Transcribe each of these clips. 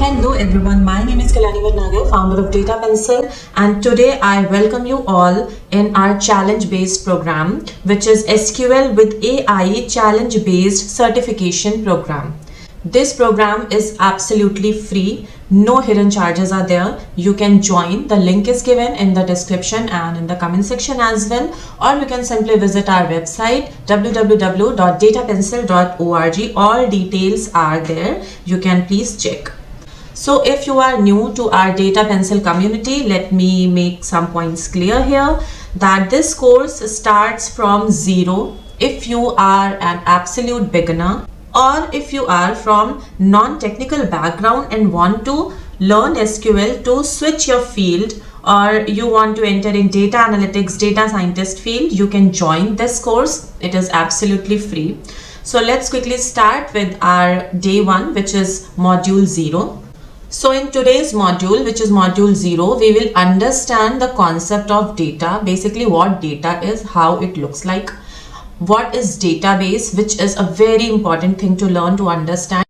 Hello everyone, my name is Kalyani Nagar, founder of DataPencil, and today I welcome you all in our challenge-based program, which is SQL with AI challenge-based certification program. This program is absolutely free, no hidden charges are there. You can join, the link is given in the description and in the comment section as well, or you can simply visit our website www.datapencil.org. All details are there, you can please check. So if you are new to our DataPencil community, let me make some points clear here that this course starts from zero if you are an absolute beginner, or if you are from non-technical background and want to learn SQL to switch your field, or you want to enter in data analytics, data scientist field, you can join this course. It is absolutely free. So let's quickly start with our day one, which is module 0. So in today's module, which is module 0, we will understand the concept of data, basically what data is, how it looks like, what is database, which is a very important thing to learn to understand.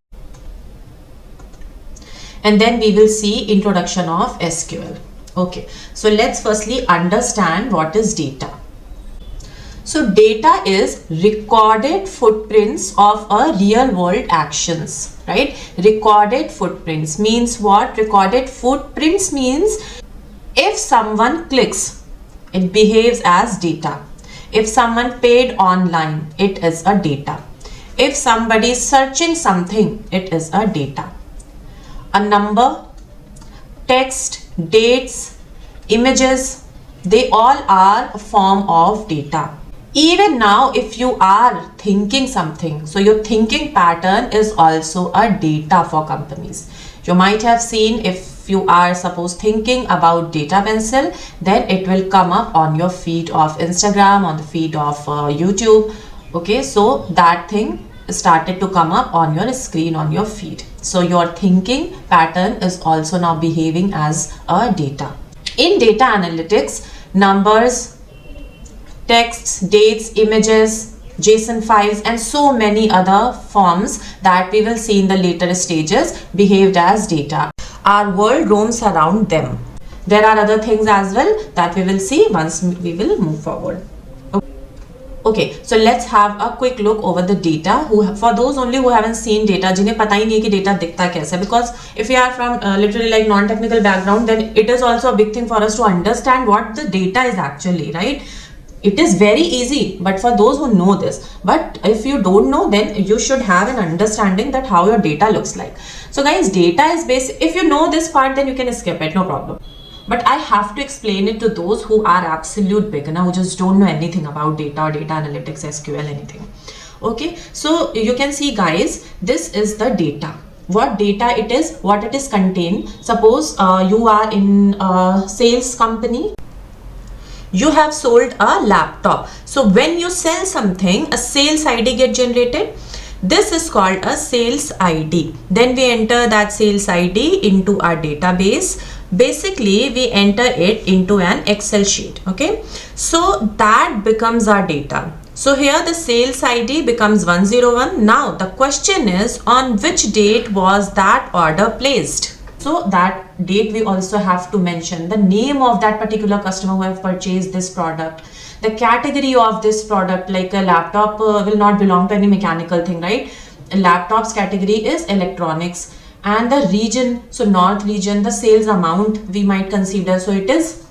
And then we will see introduction of SQL. Okay, so let's firstly understand what is data. So data is recorded footprints of a real world actions, right? Recorded footprints means what? Recorded footprints means if someone clicks, it behaves as data. If someone paid online, it is a data. If somebody is searching something, it is a data. A number, text, dates, images, they all are a form of data. Even now, if you are thinking something, so your thinking pattern is also a data for companies. You might have seen, if you are suppose thinking about DataPencil, then it will come up on your feed of Instagram, on the feed of YouTube. Okay, so that thing started to come up on your screen, on your feed. So your thinking pattern is also now behaving as a data. In data analytics, numbers, texts, dates, images, JSON files, and so many other forms that we will see in the later stages behaved as data. Our world roams around them. There are other things as well that we will see once we will move forward. Okay, so let's have a quick look over the data. For those only who haven't seen data, जिन्हें पता ही नहीं कि data दिखता कैसे, because if we are from literally like non-technical background, then it is also a big thing for us to understand what the data is actually, right? It is very easy, but for those who know this, but if you don't know, then you should have an understanding that how your data looks like. So guys, data is basic. If you know this part, then you can skip it, no problem. But I have to explain it to those who are absolute beginner, who just don't know anything about data or data analytics, SQL, anything. Okay, so you can see guys, this is the data. What data it is, what it is contained. Suppose you are in a sales company. You have sold a laptop. So when you sell something, a sales ID get generated. This is called a sales ID. Then we enter that sales ID into our database. Basically, we enter it into an Excel sheet. Okay, so that becomes our data. So here the sales ID becomes 101. Now the question is, on which date was that order placed? So that date we also have to mention the name of that particular customer who have purchased this product, the category of this product, like a laptop will not belong to any mechanical thing, right? A laptop's category is electronics, and the region, so north region, the sales amount we might consider, so it is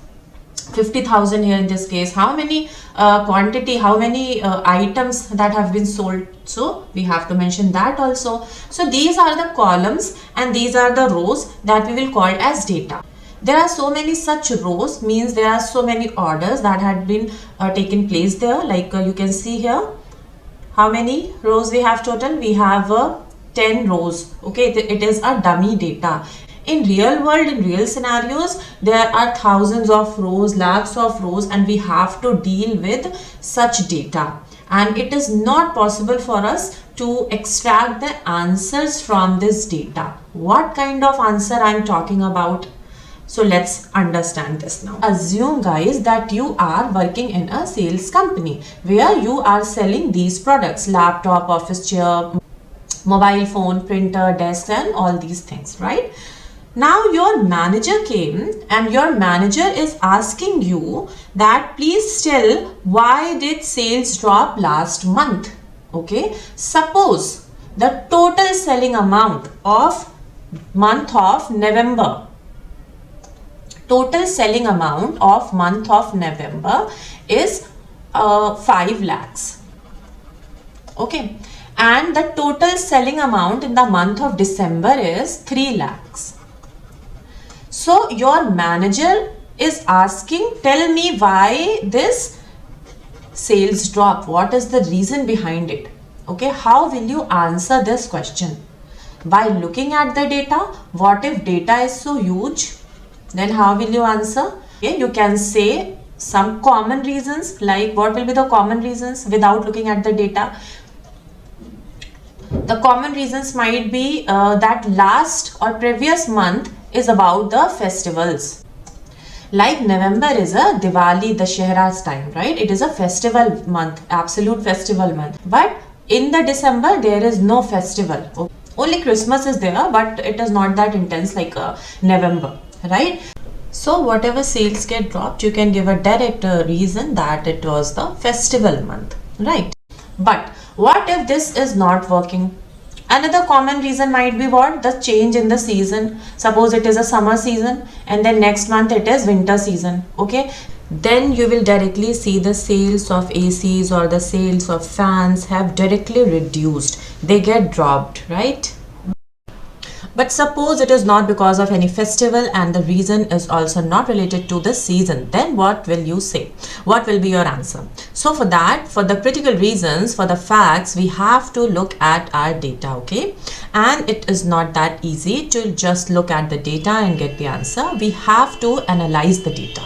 50,000 here in this case. How many quantity, how many items that have been sold, so we have to mention that also. So these are the columns and these are the rows that we will call as data. There are so many such rows, means there are so many orders that had been taken place there, like you can see here. How many rows we have total? We have 10 rows. Okay, it is a dummy data. In real world, in real scenarios, there are thousands of rows, lakhs of rows, and we have to deal with such data. And it is not possible for us to extract the answers from this data. What kind of answer I am talking about? So let's understand this now. Assume guys that you are working in a sales company where you are selling these products, laptop, office chair, mobile phone, printer, desk, and all these things, right? Now your manager came and your manager is asking you that please tell why did sales drop last month. Okay, suppose the total selling amount of month of November, is 5 lakhs. Okay, and the total selling amount in the month of December is 3 lakhs. So your manager is asking, tell me why this sales drop, what is the reason behind it. Okay, how will you answer this question? By looking at the data. What if data is so huge? Then how will you answer? Okay, you can say some common reasons, like what will be the common reasons without looking at the data. The common reasons might be that last or previous month is about the festivals. Like November is a Diwali, Dashera's time, right? It is a festival month, absolute festival month. But in the December, there is no festival. Okay. Only Christmas is there, but it is not that intense like November, right? So whatever sales get dropped, you can give a direct reason that it was the festival month, right? But what if this is not working? Another common reason might be what? The change in the season. Suppose it is a summer season and then next month it is winter season. Okay. Then you will directly see the sales of ACs or the sales of fans have directly reduced. They get dropped, right? But suppose it is not because of any festival and the reason is also not related to the season. Then what will you say? What will be your answer? So for that, for the critical reasons, for the facts, we have to look at our data, okay? And it is not that easy to just look at the data and get the answer. We have to analyze the data.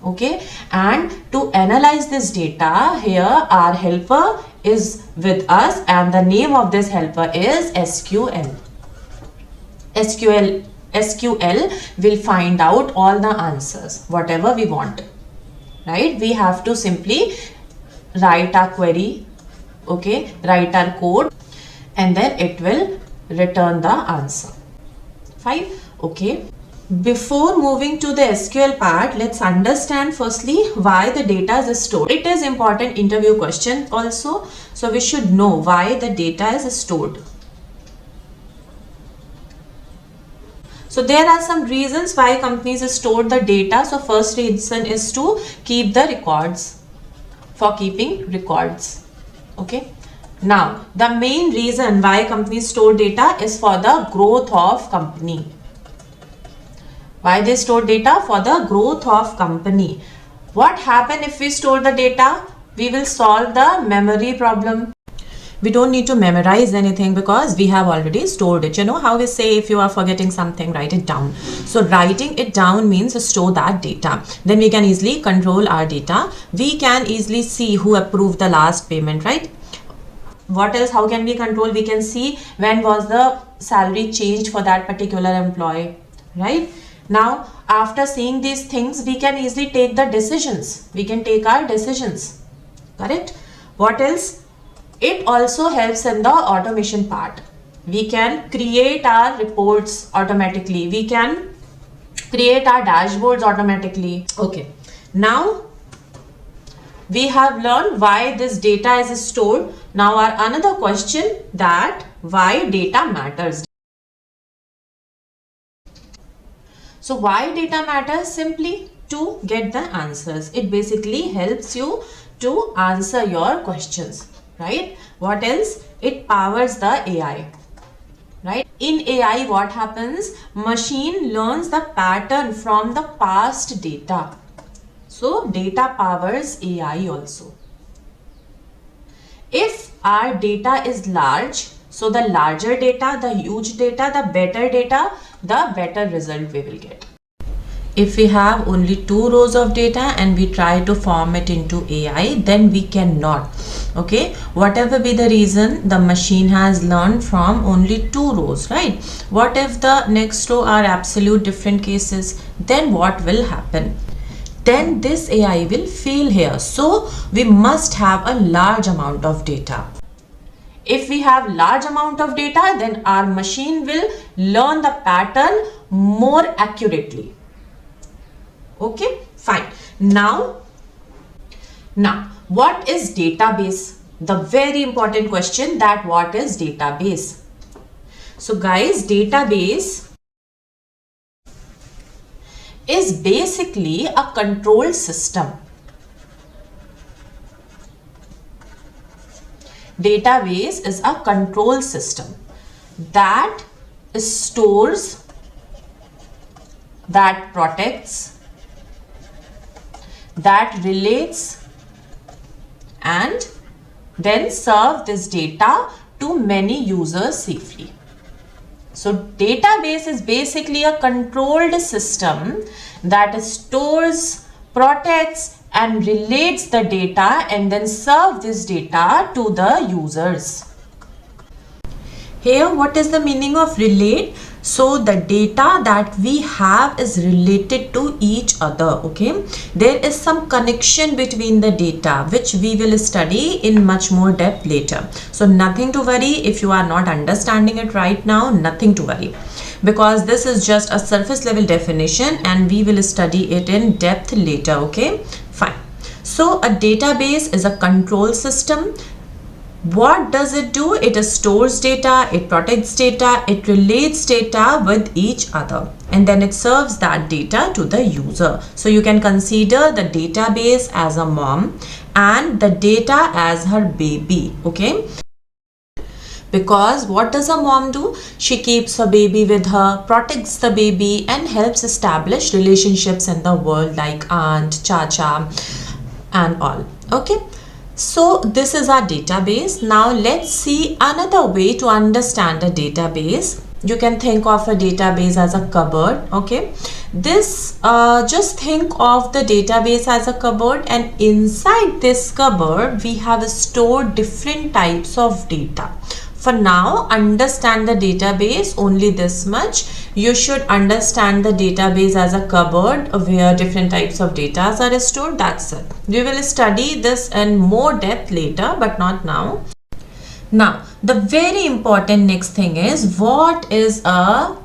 Okay, and to analyze this data, here our helper is with us and the name of this helper is SQL. SQL will find out all the answers, whatever we want, right? We have to simply write our query, okay, write our code, and then it will return the answer. 5, okay. Before moving to the SQL part, let's understand firstly why the data is stored. It is important interview question also, so we should know why the data is stored. So there are some reasons why companies store the data. So first reason is to keep the records, for keeping records. Okay. Now the main reason why companies store data is for the growth of company. Why they store data? For the growth of company. What happens if we store the data? We will solve the memory problem. We don't need to memorize anything because we have already stored it. You know how we say if you are forgetting something, write it down. So writing it down means to store that data. Then we can easily control our data. We can easily see who approved the last payment, right? What else? How can we control? We can see when was the salary changed for that particular employee, right? Now, after seeing these things, we can easily take the decisions. We can take our decisions, correct? What else? It also helps in the automation part. We can create our reports automatically. We can create our dashboards automatically. Okay. Now, we have learned why this data is stored. Now, our another question that why data matters. So why data matters? Simply to get the answers. It basically helps you to answer your questions, right? What else? It powers the AI, right? In AI, what happens? Machine learns the pattern from the past data. So data powers AI also. If our data is large, so the larger data, the huge data, the better result we will get. If we have only 2 rows of data and we try to form it into AI, then we cannot. Okay, whatever be the reason, the machine has learned from only 2 rows, right? What if the next row are absolute different cases? Then what will happen? Then this AI will fail here. So we must have a large amount of data. If we have large amount of data, then our machine will learn the pattern more accurately. Okay, fine. Now what is database? The very important question, that what is database? So guys, database is basically a control system. Database is a control system that stores, that protects, that relates, and then serve this data to many users safely. So database is basically a controlled system that stores, protects, and relates the data and then serve this data to the users. Here, what is the meaning of relate? So the data that we have is related to each other. Okay, there is some connection between the data which we will study in much more depth later. So nothing to worry if you are not understanding it right now, nothing to worry, because this is just a surface level definition and we will study it in depth later. Okay, fine. So a database is a control system. What does it do? It stores data, it protects data, it relates data with each other, and then it serves that data to the user. So you can consider the database as a mom and the data as her baby. Okay, because what does a mom do? She keeps her baby with her, protects the baby, and helps establish relationships in the world like aunt, chacha, and all. Okay, so this is our database. Now let's see another way to understand a database. You can think of a database as a cupboard. Okay, this just think of the database as a cupboard, and inside this cupboard we have stored different types of data. For now, understand the database only this much. You should understand the database as a cupboard where different types of data are stored. That's it. We will study this in more depth later, but not now. Now, the very important next thing is, what is a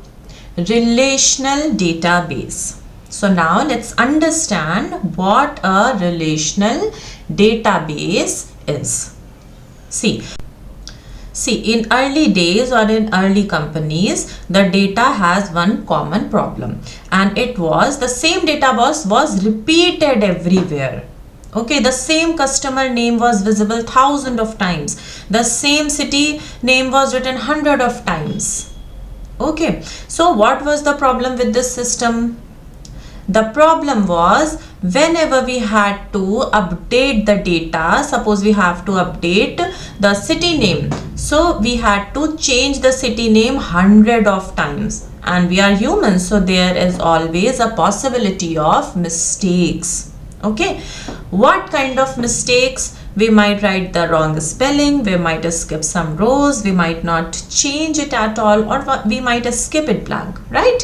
relational database? So now let's understand what a relational database is. See, in early days or in early companies, the data has one common problem, and it was the same data was repeated everywhere. Okay, the same customer name was visible thousands of times. The same city name was written hundred of times. Okay, so what was the problem with this system? The problem was, whenever we had to update the data, suppose we have to update the city name, so we had to change the city name hundred of times, and we are humans, so there is always a possibility of mistakes. Okay, what kind of mistakes? We might write the wrong spelling, we might skip some rows, we might not change it at all, or we might skip it blank, right?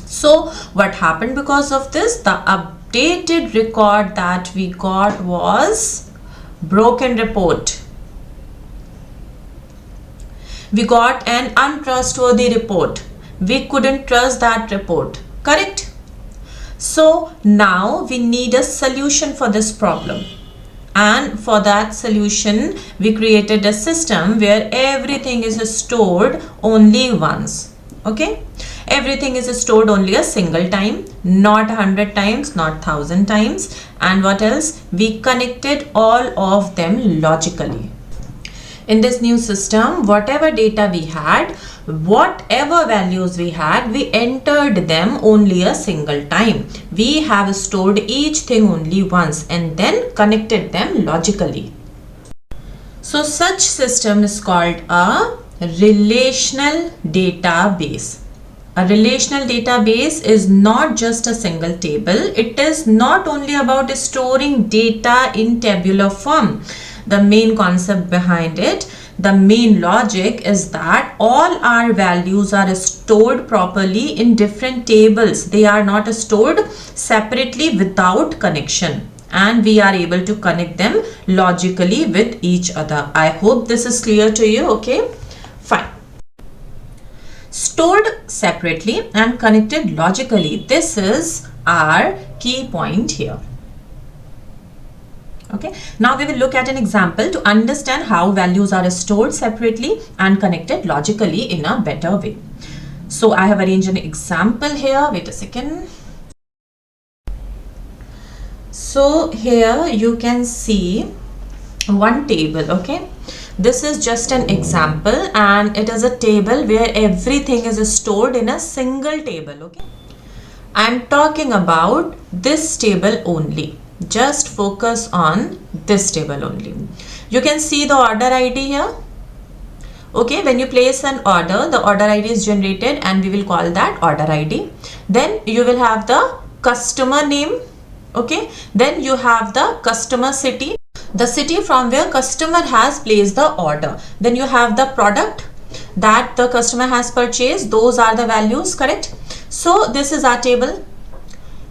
So what happened because of this? The updated record that we got was broken report. We got an untrustworthy report. We couldn't trust that report, correct? So now we need a solution for this problem. And for that solution, we created a system where everything is stored only once. Okay, everything is stored only a single time, not 100 times, not 1000 times. And what else? We connected all of them logically. In this new system, whatever data we had, whatever values we had, we entered them only a single time. We have stored each thing only once and then connected them logically. So such system is called a relational database. A relational database is not just a single table. It is not only about storing data in tabular form. The main concept behind it, the main logic is that all our values are stored properly in different tables. They are not stored separately without connection, and we are able to connect them logically with each other. I hope this is clear to you. Okay, fine. stored separately and connected logically. This is our key point here. Okay, now we will look at an example to understand how values are stored separately and connected logically in a better way. So I have arranged an example here. Wait a second. So here you can see one table. Okay, this is just an example and it is a table where everything is stored in a single table. Okay, I'm talking about this table only. Just focus on this table only. You can see the order ID here. Okay, when you place an order, the order ID is generated and we will call that order ID. Then you will have the customer name. Okay, then you have the customer city, the city from where customer has placed the order. Then you have the product that the customer has purchased. Those are the values, correct? So this is our table.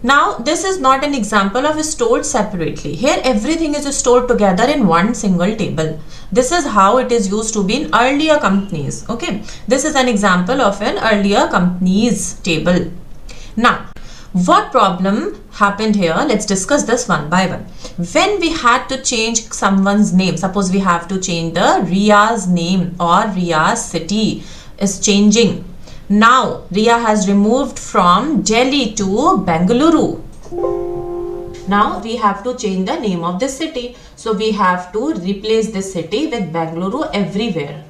Now this is not an example of stored separately. Here everything is stored together in one single table. This is how it is used to be in earlier companies. Okay, this is an example of an earlier company's table. Now what problem happened here? Let's discuss this one by one. When we had to change someone's name, suppose we have to change the Ria's name or Ria's city is changing. Now Ria has removed from Delhi to Bengaluru. Now we have to change the name of this city. So we have to replace this city with Bengaluru everywhere.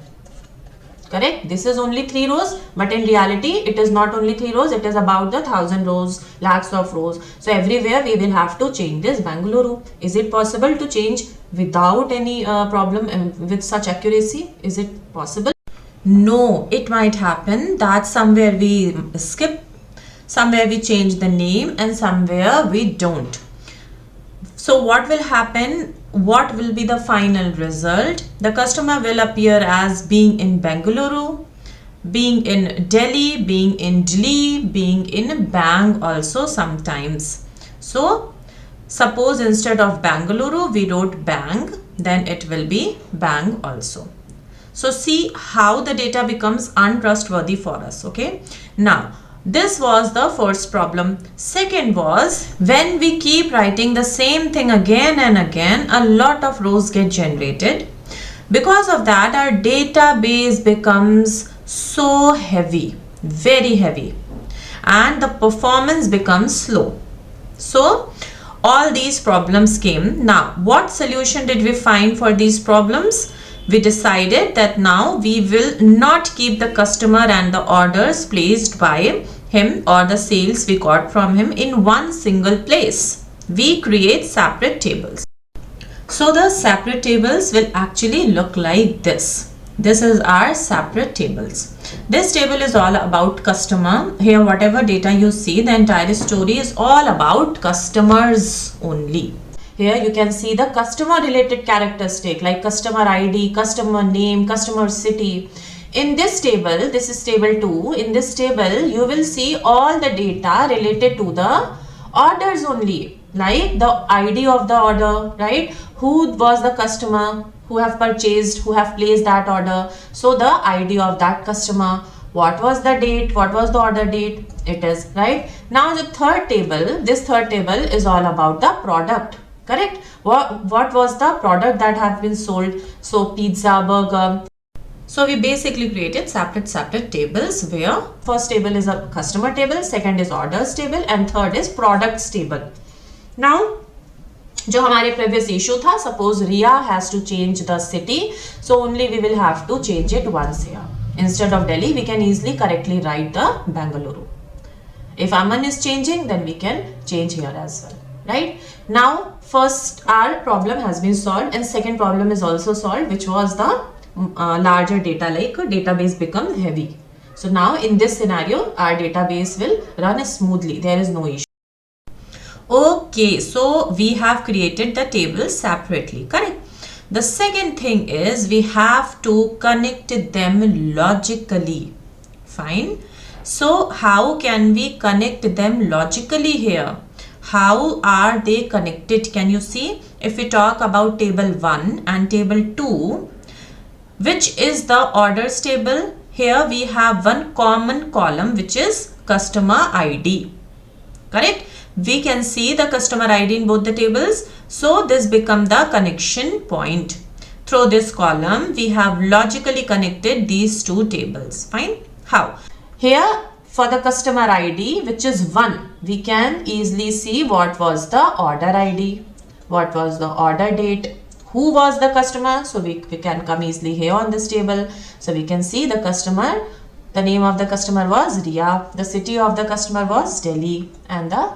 Correct? This is only 3 rows, but in reality it is not only 3 rows, it is about the 1000 rows, lakhs of rows. So everywhere we will have to change this Bengaluru. Is it possible to change without any problem with such accuracy? Is it possible? No, it might happen that somewhere we skip, somewhere we change the name and somewhere we don't. So what will happen? What will be the final result? The customer will appear as being in Bengaluru, being in Delhi, being in Delhi, being in Bang also sometimes. So suppose instead of Bengaluru we wrote Bang, then it will be Bang also. So see how the data becomes untrustworthy for us. Okay, now this was the first problem. Second was when we keep writing the same thing again and again, a lot of rows get generated. Because of that, our database becomes so heavy, very heavy, and the performance becomes slow. So all these problems came. Now what solution did we find for these problems? We decided that now we will not keep the customer and the orders placed by him or the sales we got from him in one single place. We create separate tables. So the separate tables will actually look like this. This is our separate tables. This table is all about customer. Here whatever data you see, the entire story is all about customers only. Here you can see the customer related characteristic like customer ID, customer name, customer city. In this table, this is table 2. In this table, you will see all the data related to the orders only, like the ID of the order, right? Who was the customer, who have purchased, who have placed that order. So the ID of that customer, what was the date, what was the order date, it is, right? Now the third table, this third table is all about the product. Correct? What was the product that have been sold? So pizza, burger. So we basically created separate tables where first table is a customer table, second is orders table and third is products table. Now जो हमारे previous issue था, suppose Ria has to change the city, so only we will have to change it once here. Instead of Delhi, we can easily correctly write the Bengaluru. If Aman is changing, then we can change here as well. Right? Now first our problem has been solved and second problem is also solved, which was the larger data, like database becomes heavy. So now in this scenario our database will run smoothly, there is no issue. Okay, so we have created the table separately, correct? The second thing is we have to connect them logically. Fine. So how can we connect them logically here? How are they connected? Can you see? If we talk about table 1 and table 2, which is the orders table? here we have one common column which is customer ID. Correct? We can see the customer ID in both the tables. So this becomes the connection point. Through this column, we have logically connected these two tables. Fine. How? Here for the customer ID, which is 1, we can easily see what was the order ID, what was the order date, who was the customer. So we can come easily here on this table. So we can see the customer, the name of the customer was Ria, the city of the customer was Delhi, and the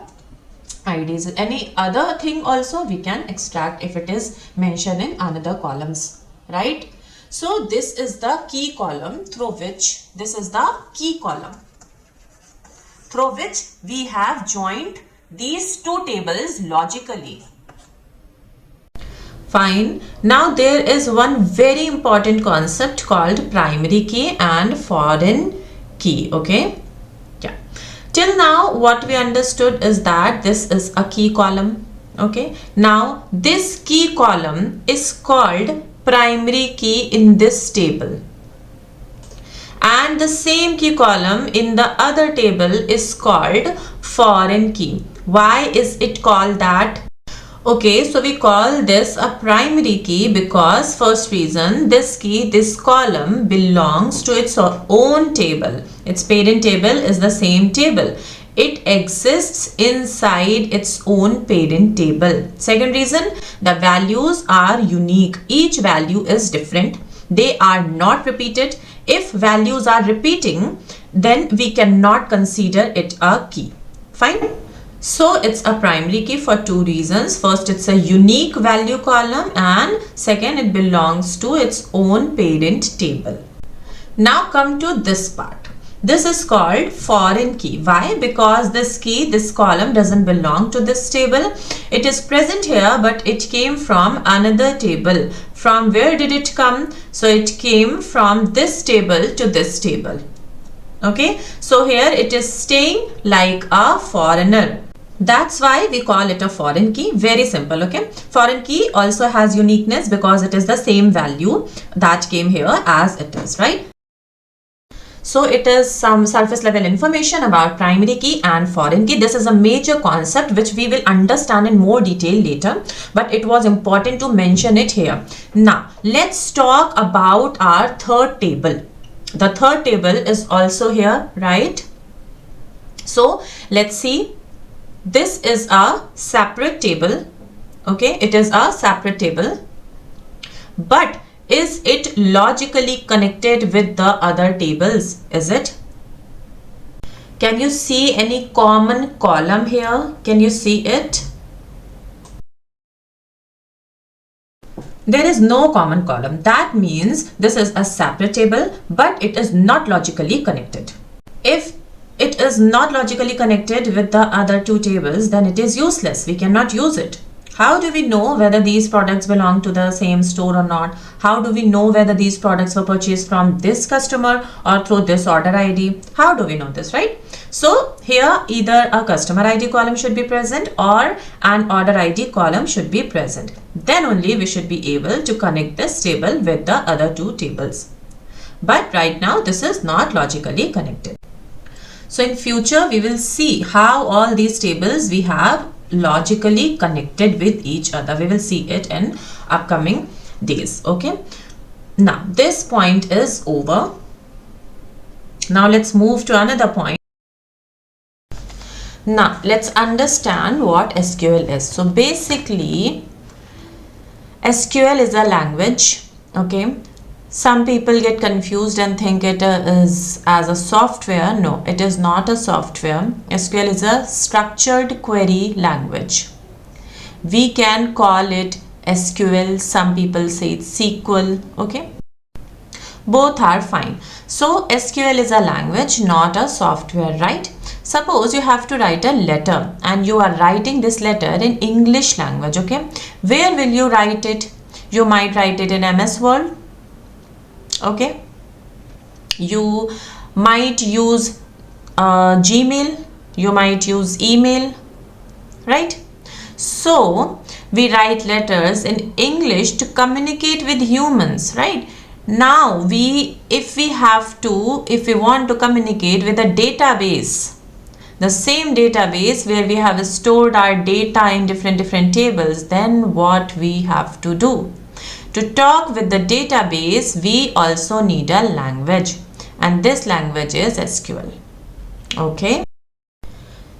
IDs. Any other thing also we can extract if it is mentioned in another columns, right? So this is the key column through which, through which we have joined these two tables logically. Fine. Now there is one very important concept called primary key and foreign key. Okay. Yeah. Till now what we understood is that this is a key column. Okay. Now this key column is called primary key in this table. And the same key column in the other table is called foreign key. Why is it called that? Okay, so we call this a primary key because first reason, this key, this column belongs to its own table. Its parent table is the same table. It exists inside its own parent table. Second reason, the values are unique. Each value is different. They are not repeated. If values are repeating, then we cannot consider it a key. Fine. So it's a primary key for two reasons. First, it's a unique value column, and second, it belongs to its own parent table. Now come to this part. This is called foreign key. Why? Because this key, this column doesn't belong to this table. It is present here, but it came from another table. From where did it come? So it came from this table to this table. Okay, so here it is staying like a foreigner. That's why we call it a foreign key. Very simple. Okay, foreign key also has uniqueness because it is the same value that came here as it is, right? So it is some surface level information about primary key and foreign key. This is a major concept which we will understand in more detail later, but it was important to mention it here. Now let's talk about our third table. The third table is also here, right? So let's see. This is a separate table. Okay, it is a separate table, but is it logically connected with the other tables? Is it? Can you see any common column here? Can you see it? There is no common column. That means this is a separate table, but it is not logically connected. If it is not logically connected with the other two tables, then it is useless. We cannot use it. How do we know whether these products belong to the same store or not? How do we know whether these products were purchased from this customer or through this order ID? How do we know this, right? So here either a customer ID column should be present or an order ID column should be present. Then only we should be able to connect this table with the other two tables. But right now this is not logically connected. So in future we will see how all these tables we have logically connected with each other. We will see it in upcoming days. Okay. Now this point is over. Now let's move to another point. Now let's understand what SQL is. So basically SQL is a language. Okay. Some people get confused and think it is as a software. No, it is not a software. SQL is a structured query language. We can call it SQL. Some people say it's SQL. Okay. Both are fine. So SQL is a language, not a software, right? Suppose you have to write a letter and you are writing this letter in English language. Okay. Where will you write it? You might write it in MS Word. Okay, you might use Gmail, you might use email, right? So we write letters in English to communicate with humans, right? Now if we want to communicate with a database, the same database where we have stored our data in different tables, then what we have to do? To talk with the database, we also need a language, and this language is SQL. Okay.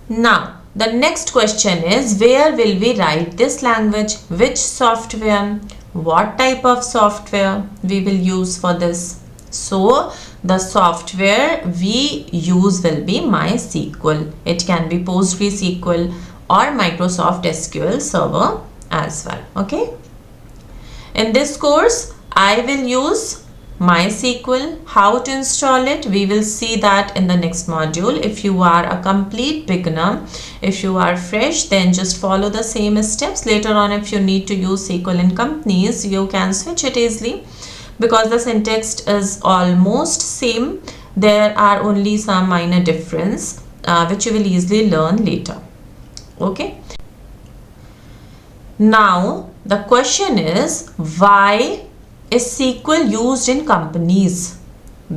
Now, the next question is, where will we write this language? Which software? What type of software we will use for this? So, the software we use will be MySQL. It can be PostgreSQL or Microsoft SQL Server as well. Okay. In this course, I will use MySQL. How to install it, we will see that in the next module. If you are a complete beginner, if you are fresh, then just follow the same steps. Later on, if you need to use SQL in companies, you can switch it easily because the syntax is almost same. There are only some minor difference which you will easily learn later. Okay. Now the question is, why is SQL used in companies?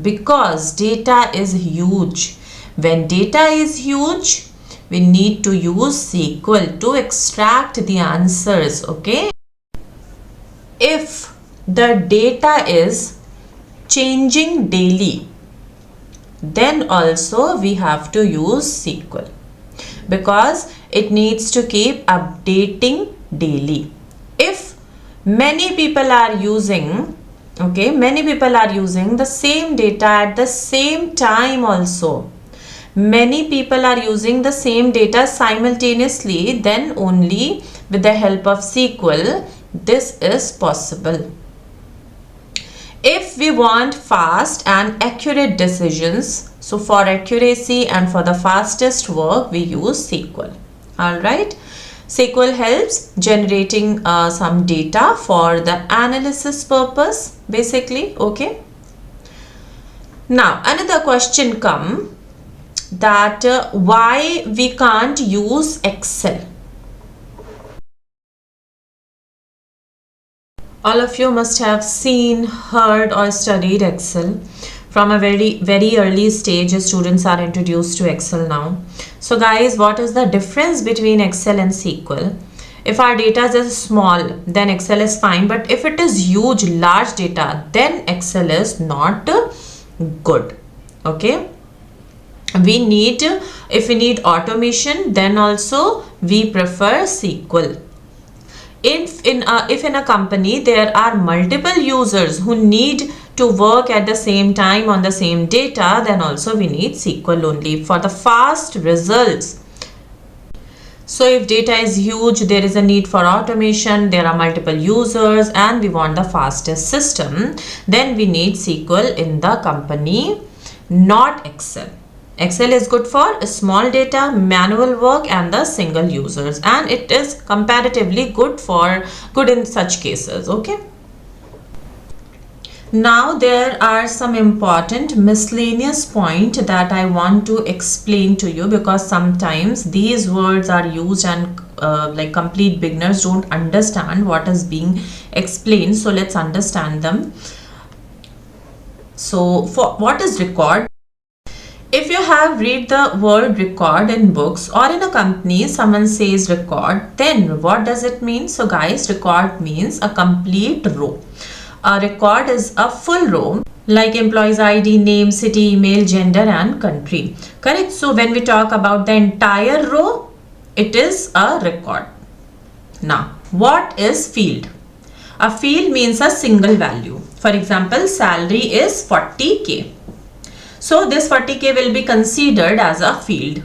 Because data is huge. When data is huge, we need to use SQL to extract the answers. Okay. If the data is changing daily, then also we have to use SQL because it needs to keep updating daily. If many people are using the same data at the same time also, many people are using the same data simultaneously, then only with the help of SQL this is possible. If we want fast and accurate decisions, so for accuracy and for the fastest work, we use SQL. Alright. SQL helps generating some data for the analysis purpose, basically. Okay. Now, another question come that why we can't use Excel. All of you must have seen, heard or studied Excel. From a very early stage, students are introduced to Excel now. So guys, what is the difference between Excel and SQL? If our data is small, then Excel is fine. But if it is huge, large data, then Excel is not good. Okay. If we need automation, then also we prefer SQL. If in a company there are multiple users who need to work at the same time on the same data, then also we need SQL only for the fast results. So if data is huge, there is a need for automation, there are multiple users and we want the fastest system, then we need SQL in the company, not Excel. Excel is good for small data, manual work and the single users, and it is comparatively good in such cases. Okay. Now there are some important miscellaneous points that I want to explain to you, because sometimes these words are used and like complete beginners don't understand what is being explained. So let's understand them. So for what is record? If you have read the word record in books or in a company, someone says record, then what does it mean? So guys, record means a complete row. A record is a full row like employee's ID, name, city, email, gender and country. Correct? So when we talk about the entire row, it is a record. Now, what is field? A field means a single value. For example, salary is 40K. So this 40K will be considered as a field.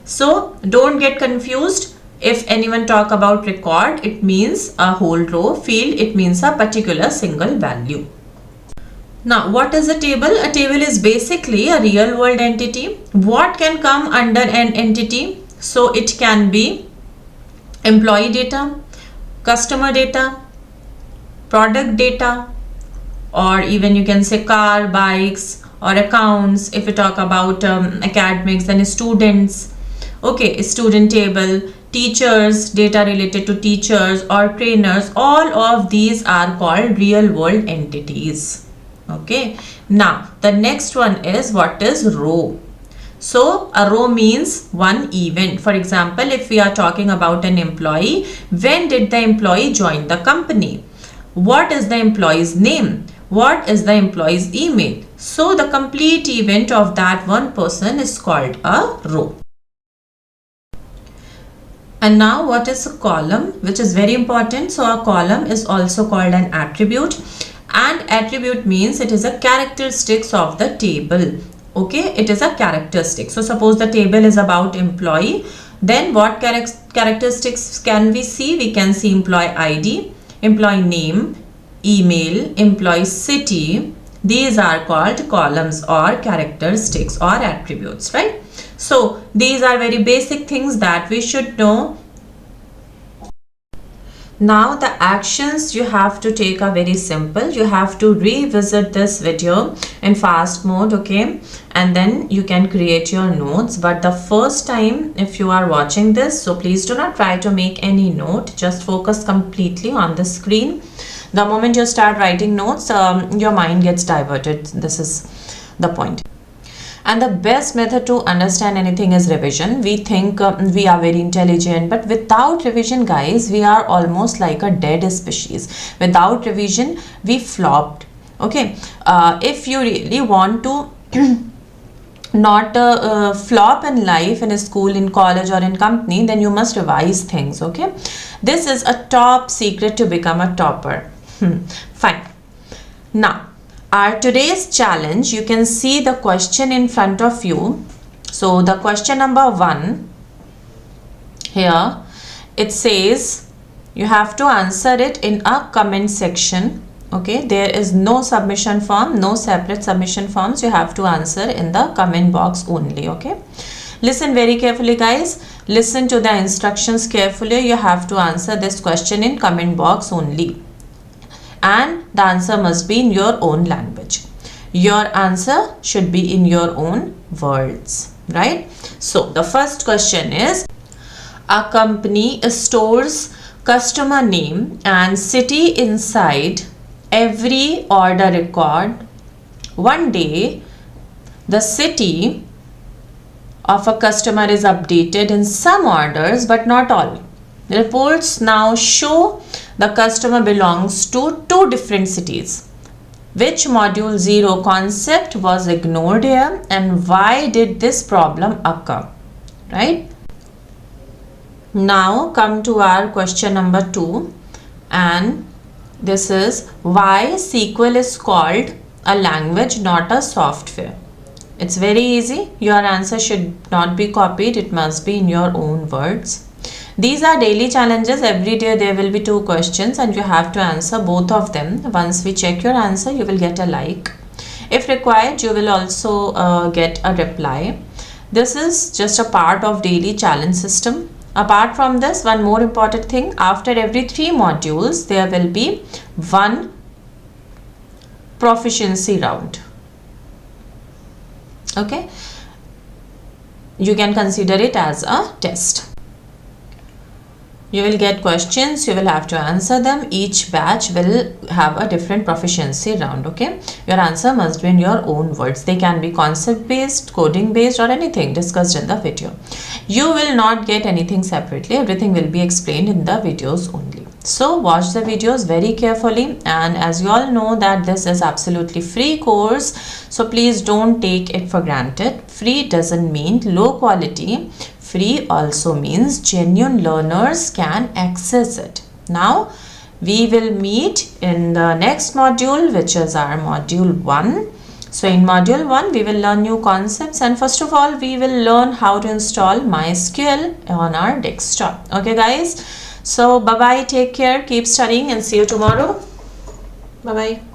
So don't get confused. If anyone talk about record, it means a whole row. Field, it means a particular single value. Now, what is a table? A table is basically a real world entity. What can come under an entity? So it can be employee data, customer data, product data, or even you can say car, bikes, or accounts. If we talk about academics, then students. Okay, student table, teachers, data related to teachers or trainers. All of these are called real world entities. Okay, now the next one is what is row. So a row means one event. For example, if we are talking about an employee, when did the employee join the company? What is the employee's name? What is the employee's email? So the complete event of that one person is called a row. And now what is a column, which is very important. So a column is also called an attribute, and attribute means it is a characteristics of the table. Okay, it is a characteristic. So suppose the table is about employee, then what characteristics can we see? We can see employee ID, employee name, email, employee city. These are called columns or characteristics or attributes, right? So these are very basic things that we should know. Now the actions you have to take are very simple. You have to revisit this video in fast mode, okay, and then you can create your notes. But the first time if you are watching this, so please do not try to make any note, just focus completely on the screen. The moment you start writing notes, your mind gets diverted. This is the point. And the best method to understand anything is revision. We think we are very intelligent, but without revision, guys, we are almost like a dead species. Without revision, we flopped. Okay, if you really want to not flop in life, in a school, in college, or in company, then you must revise things. Okay, this is a top secret to become a topper. Fine. Now, our today's challenge, you can see the question in front of you. So the question number 1 here, it says you have to answer it in a comment section. Okay, there is no submission form, no separate submission forms. You have to answer in the comment box only. Okay, listen very carefully, guys. Listen to the instructions carefully. You have to answer this question in comment box only, and the answer must be in your own language. Your answer should be in your own words, right? So the first question is, a company stores customer name and city inside every order record. One day, the city of a customer is updated in some orders but not all. Reports now show the customer belongs to 2 different cities. Which module 0 concept was ignored here, and why did this problem occur? Right? Now come to our question number 2, and this is why SQL is called a language, not a software. It's very easy. Your answer should not be copied. It must be in your own words. These are daily challenges. Every day there will be 2 questions and you have to answer both of them. Once we check your answer, you will get a like. If required, you will also get a reply. This is just a part of daily challenge system. Apart from this, one more important thing, after every 3 modules, there will be 1 proficiency round. Okay, you can consider it as a test. You will get questions, you will have to answer them. Each batch will have a different proficiency round. Okay, your answer must be in your own words. They can be concept based, coding based, or anything discussed in the video. You will not get anything separately. Everything will be explained in the videos only. So watch the videos very carefully, and as you all know that this is absolutely free course, so please don't take it for granted. Free doesn't mean low quality. Free also means genuine learners can access it. Now we will meet in the next module, which is our module 1. So in module 1, we will learn new concepts, and first of all, we will learn how to install MySQL on our desktop. Okay guys, so bye bye, take care, keep studying, and see you tomorrow. Bye bye.